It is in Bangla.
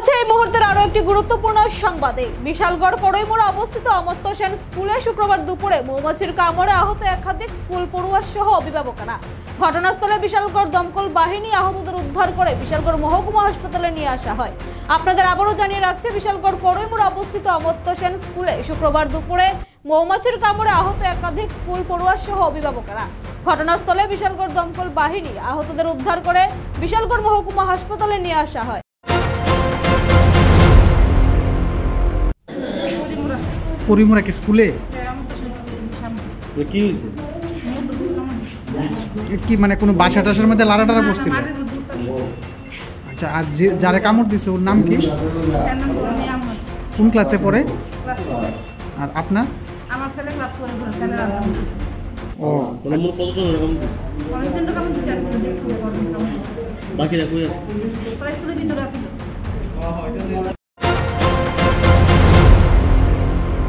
রয়েছে এই মুহূর্তের আরো একটি গুরুত্বপূর্ণ সংবাদে। বিশালগড় কড়ইমোড়া অবস্থিত অমর্ত্য সেন স্কুলে শুক্রবার দুপুরে মৌমাছির কামড়ে আহত একাধিক স্কুল পড়ুয়া সহ অভিভাবকেরা। ঘটনাস্থলে বিশালগড় দমকল বাহিনী আহতদের উদ্ধার করে বিশালগড় মহকুমা হাসপাতালে নিয়ে আসা হয়। আপনাদের আবারও জানিয়ে রাখছে, বিশালগড় কড়ইমোড়া অবস্থিত অমর্ত্য সেন স্কুলে শুক্রবার দুপুরে মৌমাছির কামড়ে আহত একাধিক স্কুল পড়ুয়া সহ অভিভাবকেরা। ঘটনাস্থলে বিশালগড় দমকল বাহিনী আহতদের উদ্ধার করে বিশালগড় মহকুমা হাসপাতালে নিয়ে আসা হয়। কড়ইমোড়া কি স্কুলে কি হয়েছে? কি মানে কোনো বাসা টাসার মধ্যে লাড়া টাড়া পড়ছিল? আচ্ছা, আর যারা কামড় দিছে ওর নাম কি? কোন ক্লাসে পড়ে? আর আপনার? আমার ছেলে ক্লাস 4 পড়ে। ও মানে মোট কতজন এরকম? অনেকজন কামড় দিছে। বাকিরা কই আছে? প্রায় স্কুলের ভিতরে আছে।